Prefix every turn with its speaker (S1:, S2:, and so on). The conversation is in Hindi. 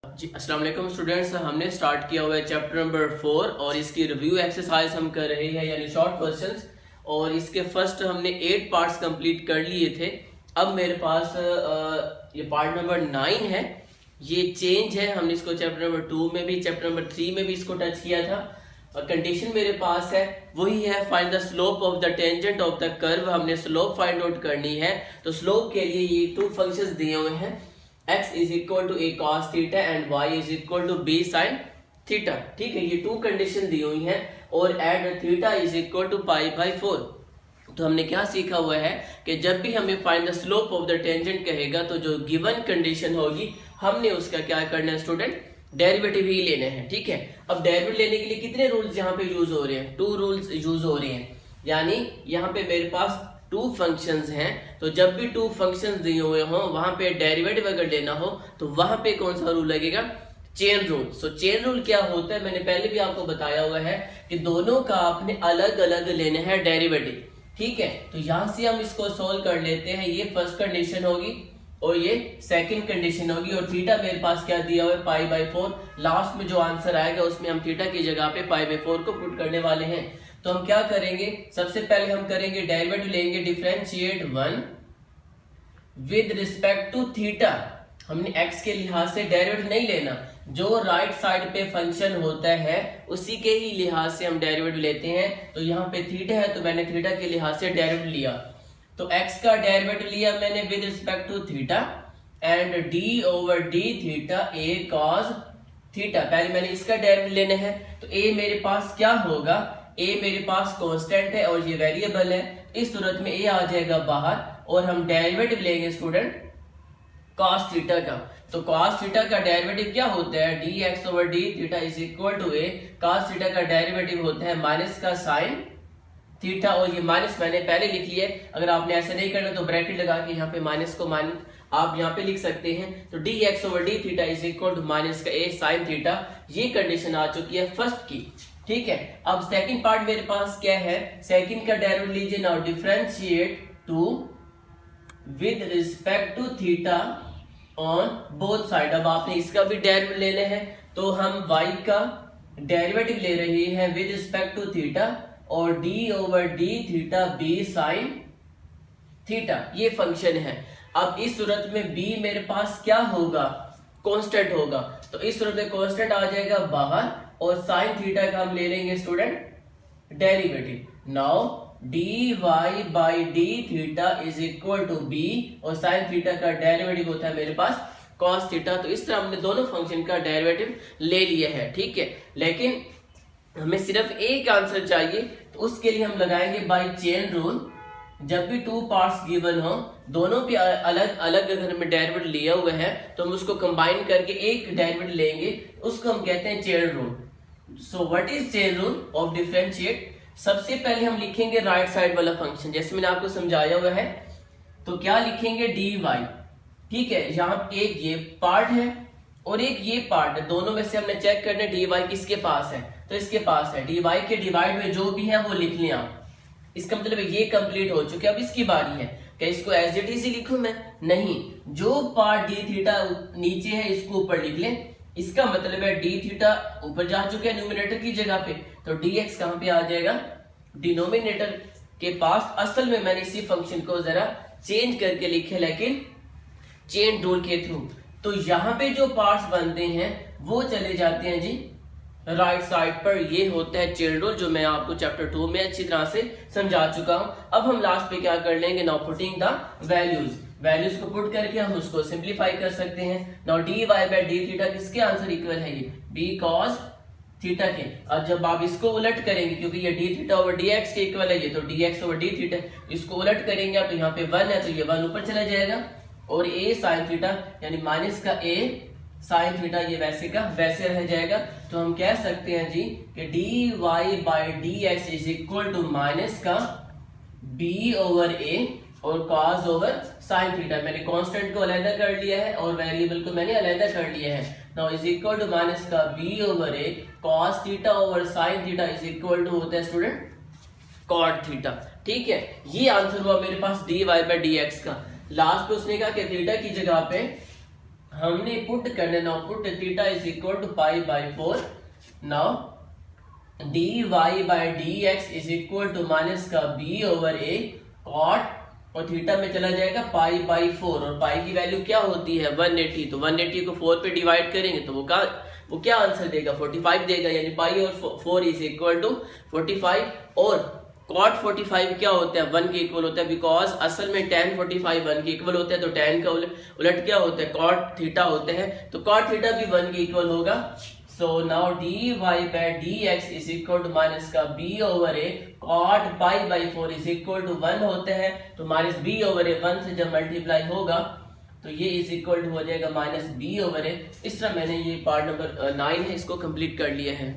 S1: जी अस्सलाम वालेकुम स्टूडेंट्स, हमने स्टार्ट किया हुआ है चैप्टर नंबर 4 और इसकी रिव्यू एक्सरसाइज हम कर रहे हैं यानी शॉर्ट क्वेश्चंस। और इसके फर्स्ट हमने 8 पार्ट्स कंप्लीट कर लिए थे। अब मेरे पास ये पार्ट नंबर 9 है, ये चेंज है। हमने इसको चैप्टर नंबर 2 में भी चैप्टर नंबर 3 में भी इसको टच किया था। और कंडीशन मेरे पास है वही है, find the slope of the tangent of the curve. हमने स्लोप फाइंड आउट करनी है। तो स्लोप के लिए ये 2 फंक्शंस दिए हुए हैं, x is equal to a cos theta and y is equal to b sin theta। ठीक है, ये 2 कंडीशन दी हुई हैं और at theta is equal to pi by 4। तो हमने क्या सीखा हुआ है कि जब भी हमें find the slope of the tangent कहेगा तो जो गिवन कंडीशन होगी हमने उसका क्या करना है स्टूडेंट, डेरिवेटिव ही लेने हैं। ठीक है, अब डेरिवेटिव लेने के लिए कितने रूल्स यहाँ पे यूज हो रहे हैं? 2 रूल्स यूज हो रहे हैं। यानी यहाँ पे मेरे पास 2 फंक्शंस हैं, तो जब भी 2 फंक्शंस दिए हुए हों वहां पे डेरिवेटिव अगर लेना हो तो वहां पे कौन सा रूल लगेगा? Chain rule. So chain rule क्या होता है, मैंने पहले भी आपको बताया हुआ है कि दोनों का आपने अलग अलग लेना है डेरिवेटिव। ठीक है, तो यहां से हम इसको सोल्व कर लेते हैं। ये फर्स्ट कंडीशन होगी और ये सेकंड कंडीशन होगी। और थीटा मेरे पास क्या दिया हुआ है? पाई बाई 4। लास्ट में जो आंसर आएगा उसमें हम थीटा की जगह पे पाई बाई 4 को पुट करने वाले हैं। तो हम क्या करेंगे, सबसे पहले हम करेंगे डेरिवेटिव लेंगे, differentiate 1 with respect to theta. हमने x के लिहाज से डेरिवेटिव नहीं लेना, जो राइट साइड पे फंक्शन होता है उसी के ही लिहाज से हम डेरिवेटिव लेते हैं। तो यहाँ पे थीटा है तो मैंने थीटा के लिहाज से डेरिवेटिव लिया। तो x का डेरिवेटिव लिया मैंने with respect to theta and d over d theta a cos theta. पहले मैंने इसका डेरिवेटिव लेना है, तो a मेरे पास क्या होगा? a मेरे पास कांस्टेंट है और ये वेरिएबल है। इस सूरत में a आ जाएगा बाहर और हम डेरिवेटिव लेंगे स्टूडेंट cos थीटा का। तो cos थीटा का डेरिवेटिव क्या होता है? dx over d theta is equal to a। cos theta का डेरिवेटिव होता है माइनस का sin थीटा, और ये माइनस मैंने पहले लिख लिया है। अगर आपने ऐसा नहीं करना तो ब्रैकेट लगा के यहाँ पे माइनस को माइनस आप यहाँ पे लिख सकते हैं। तो dx over d theta is equal to minus का a sin थीटा। ये कंडीशन आ चुकी है फर्स्ट की। ठीक है, अब सेकंड पार्ट मेरे पास क्या है? सेकंड का डेरिवेटिव लीजिए। Now differentiate 2 with respect to theta on both side. अब आपने इसका भी डेरिवेटिव लेना है, तो हम y का डेरिवेटिव ले रहे हैं विद रिस्पेक्ट टू थीटा और d over d theta b sin theta. ये फंक्शन है। अब इस सूरत में b मेरे पास क्या होगा? कांस्टेंट होगा। तो इस सूरत में कांस्टेंट आ जाएगा बाहर और sin थीटा का हम ले लेंगे student derivative. Now dy by d theta is equal to b और sin थीटा का डेरिवेटिव होता है मेरे पास cos थीटा। तो इस तरह हमने दोनों फंक्शन का डेरिवेटिव ले लिया है। ठीक है, लेकिन हमें सिर्फ एक आंसर चाहिए, तो उसके लिए हम लगाएंगे बाय चेन रूल। जब भी 2 पार्ट्स गिवन हो, दोनों पे अलग अलग अगर हमें डेरिवेटिव लिया हुआ है तो हम उसको कंबाइन करके एक डेरिवेटिव लेंगे, उसको हम कहते हैं chain rule. So what is chain rule of differentiate? सबसे पहले हम लिखेंगे राइट साइड वाला फंक्शन, जैसे मैंने आपको समझाया हुआ है। तो क्या लिखेंगे? dy। ठीक है, यहाँ एक ये पार्ट है और एक ये पार्ट है, दोनों में से हमने चेक करना है dy किसके पास है। तो इसके पास है। dy के डिवाइड में जो भी है वो लिख लें आप। इसका मतलब ये कंप्लीट हो चुके। अब इसकी बारी है, क्या इसको एज इट इज लिखूं मैं? नहीं, जो पार्ट d थीटा नीचे है इसको ऊपर लिख लें। इसका मतलब है d थीटा ऊपर जा चुके हैं न्यूमरेटर की जगह पे, तो dx कहां पे आ जाएगा? डिनोमिनेटर के पास। असल में मैंने इसी फंक्शन को जरा चेंज करके लिखे, लेकिन चेन रूल के थ्रू। तो यहाँ पे जो पार्ट्स बनते हैं वो चले जाते हैं जी राइट साइड पर। ये होता है चेन रूल, जो मैं आपको चैप्टर 2 में अच्छी तरह से समझा चुका हूं। अब हम लास्ट पे क्या कर लेंगे? नाउ पुटिंग द वैल्यूज को पुट करके हम उसको सिंप्लीफाई कर सकते हैं। Now dy by d theta किसके आंसर इक्वल है? ये b cos थीटा के। और जब आप इसको उलट करेंगे, क्योंकि ये d थीटा ओवर dx के इक्वल है ये, तो dx ओवर d थीटा, इसको उलट करेंगे आप तो यहाँ पे 1 है तो ये 1 ऊपर चला जाएगा और a sin थीटा यानी माइनस का a sin थीटा ये वैसे का वैसे रह जाएगा। तो हम कह सकते हैं जी कि dy by dx is equal to minus का b ओवर a और cos ओवर sin थीटा। मैंने कांस्टेंट को अलग कर लिया है और वेरिएबल को मैंने अलग कर लिया है। Now is equal to minus का b over a cos theta over sin theta is equal to होता है स्टूडेंट cot थीटा। ठीक है, ये आंसर हुआ मेरे पास dy बाई dx का। लास्ट पे उसने कहा कि थीटा की जगह पे हमने पुट करना, now put theta is equal to pi by 4, now dy by dx is equal to minus का b ओवर a कॉट, और थीटा में चला जाएगा पाई बाई 4, और पाई की वैल्यू क्या होती है 180, तो 180 को 4 पे डिवाइड करेंगे तो वो क्या आंसर देगा 45 देगा, यानी पाई और 4 इज इक्वल टू 45। और कॉट 45 क्या होता है 1 के इक्वल होता है, बिकॉज असल में tan 45 1 के इक्वल होता है, तो tan का उलट क्या होता है कॉट थीटा होता है, तो कॉट थीटा भी 1 के इक्वल होगा। So now dy by dx is equal to minus का b over a cot pi by 4 is equal to 1 होता है, तो माइनस b ओवर a 1 से जब मल्टीप्लाई होगा तो ये इज इक्वल टू हो जाएगा माइनस b ओवर a। इस तरह मैंने ये पार्ट नंबर 9 है इसको कंप्लीट कर लिया है।